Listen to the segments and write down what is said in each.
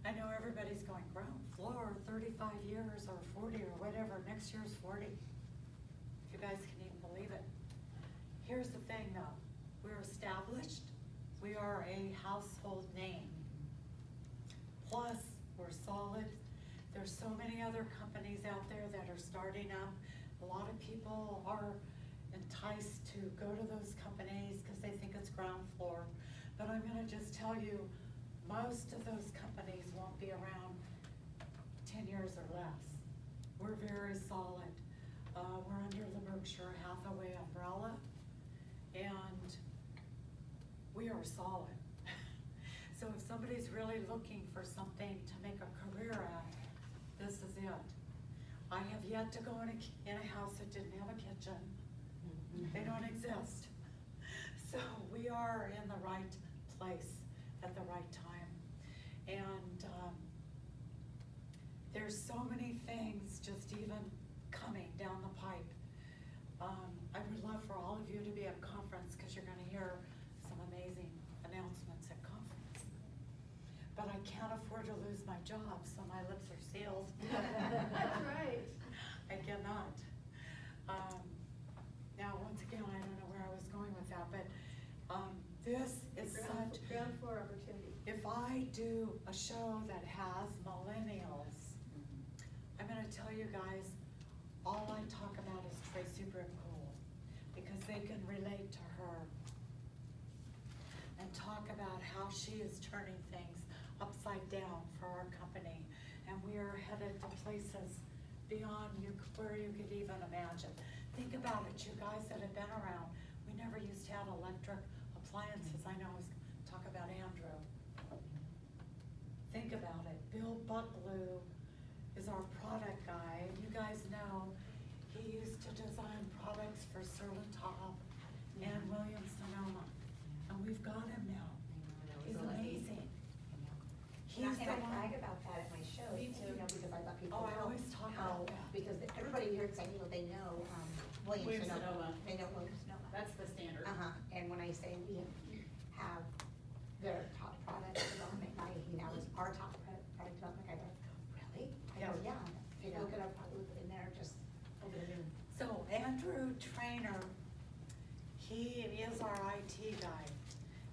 I know everybody's going, ground floor, 35 years or 40 or whatever, next year's 40. If you guys can even believe it. Here's the thing though, we're established, we are a household name. Plus, we're solid. There's so many other companies out there that are starting up. A lot of people are enticed to go to those companies because they think it's ground floor. But I'm gonna just tell you, most of those companies won't be around 10 years or less. We're very solid. We're under the Berkshire Hathaway umbrella, and we are solid. So if somebody's really looking for something to make a career at, this is it. I have yet to go in a house that didn't have a kitchen. They don't exist. So we are in the right place at the right time. And there's so many things just even coming down the pipe. I would love for all of you to be at conference because you're gonna hear some amazing announcements at conference. But I can't afford to lose my job, so my lips are sealed. That's right. I cannot. Now, once again, I don't know where I was going with that, but this is such. Ground floor opportunity. If I do a show that has millennials, I'm gonna tell you guys, all I talk about is Tracy Brimpool, because they can relate to her and talk about how she is turning things upside down for our company. And we are headed to places beyond where you could even imagine. Think about it, you guys that have been around. We never used to have electric appliances. I know I was talk about Andrew. Think about it. Bill Bucklew is our product guy. You guys know he used to design products for Serlatop and Williams-Sonoma. And we've got him now. He's amazing. And I brag about that at my show, Me too, too. because I let people Oh, I know always talk how, about that. because everybody here, because I know they know Williams-Sonoma. Williams-Sonoma. They know Williams-Sonoma. That's the standard. And when I say we have their top product development guy, he now is our top product development guy, they're like, really? I go, yeah, if you look at our product in there, just over the moon. So Andrew Trainer, he is our IT guy.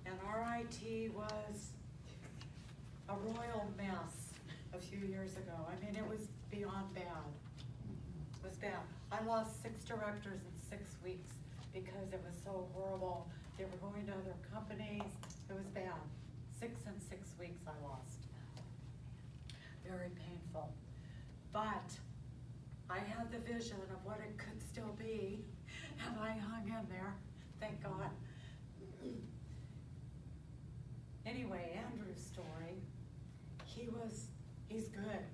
And our IT was a royal mess a few years ago. I mean, it was beyond bad. It was bad. I lost 6 directors in 6 weeks because it was so horrible. They were going to other companies. It was bad. 6 in 6 weeks I lost. Very painful. But I had the vision of what it could still be, and I hung in there, thank God. Anyway, Andrew's story, he's good,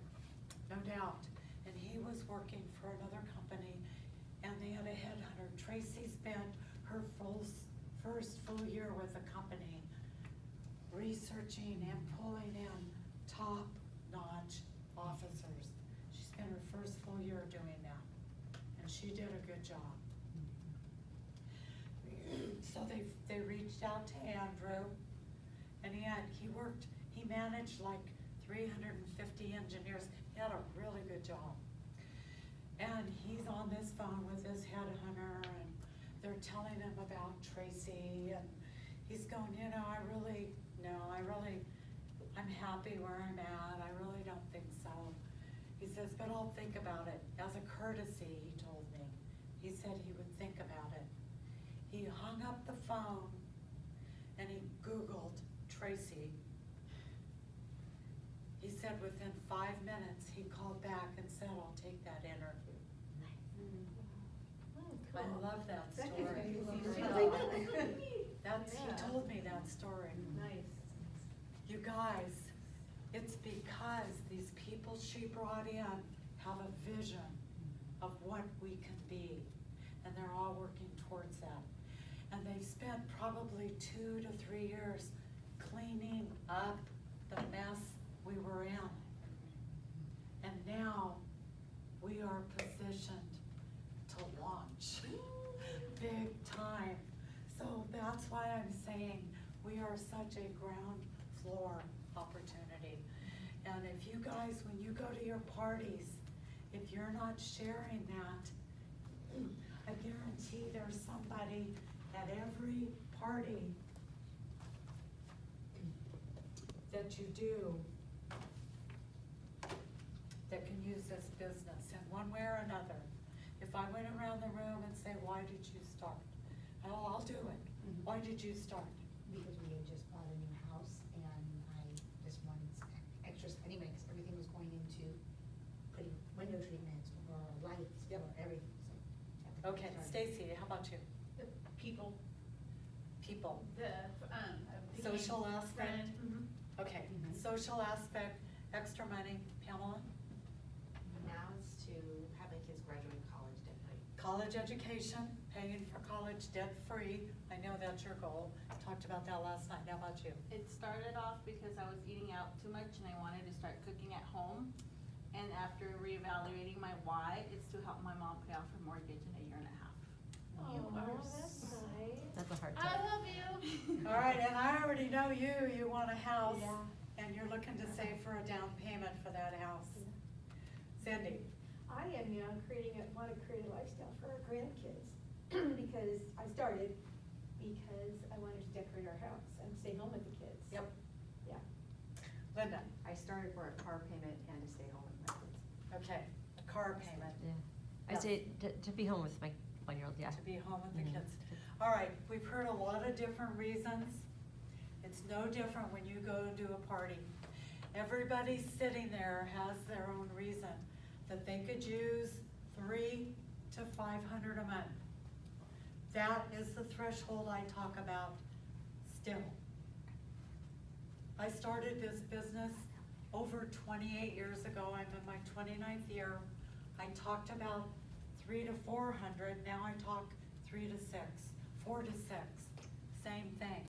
no doubt. And he was working for another company, and they had a headhunter. Tracy spent her first full year with the company researching and pulling in top-notch officers. She spent her first full year doing that, and she did a good job. So they reached out to Andrew, and he managed like 350 engineers. He had a really good job. And he's on this phone with his headhunter, and they're telling him about Tracy, and he's going, I'm happy where I'm at. I really don't think so. He says, but I'll think about it. As a courtesy, he told me. He said he would think about it. He hung up the phone and he Googled Tracy. He said within 5 minutes, he called back and said, I'll take that interview. Oh, I cool. love that That story. gives me He told me that story. Nice. You guys, it's because these people she brought in have a vision of what we can be, and they're all working towards that. And they've spent probably 2 to 3 years cleaning up the mess we were in. And now we are positioned to launch big time. So that's why I'm saying we are such a ground floor opportunity. And guys, when you go to your parties, if you're not sharing that, I guarantee there's somebody at every party that you do that can use this business in one way or another. If I went around the room and say, why did you start? Oh, I'll do it. Mhm. Why did you start? Because we had just bought a new house and I just wanted extras anyway, because everything was going into putting window treatments or lights or everything, so. that's when we Okay, started. Stacy, how about you? The people, People. became Social aspect. friend. Okay, Mhm. social aspect, extra money, Pamela? Now it's to have my kids graduate college debt-free. College education, paying for college debt-free, I know that's your goal, talked about that last night, how about you? It started off because I was eating out too much and I wanted to start cooking at home. And after reevaluating my why, it's to help my mom pay off her mortgage in a year and a half. You Oh, are that's so. nice. That's a hard I time. love you. All right, and I already know you want a house, Yeah. and you're looking to save for a down payment for that house. Cindy? I am now want to create a lifestyle for our grandkids, because I started because I wanted to decorate our house and stay home with the kids. Yep. Yeah. Linda? I started for a car payment and to stay home with my kids. Okay, a car payment, Yeah. Yeah. I'd say to be home with my 1-year-old, yeah. to be home with the Mhm. kids. All right, we've heard a lot of different reasons. It's no different when you go to a party. Everybody sitting there has their own reason that they could use $300 to $500 a month. That is the threshold I talk about still. I started this business over 28 years ago. I'm in my 29th year. I talked about 300 to 400, now I talk 3 to 6, 4 to 6, same thing.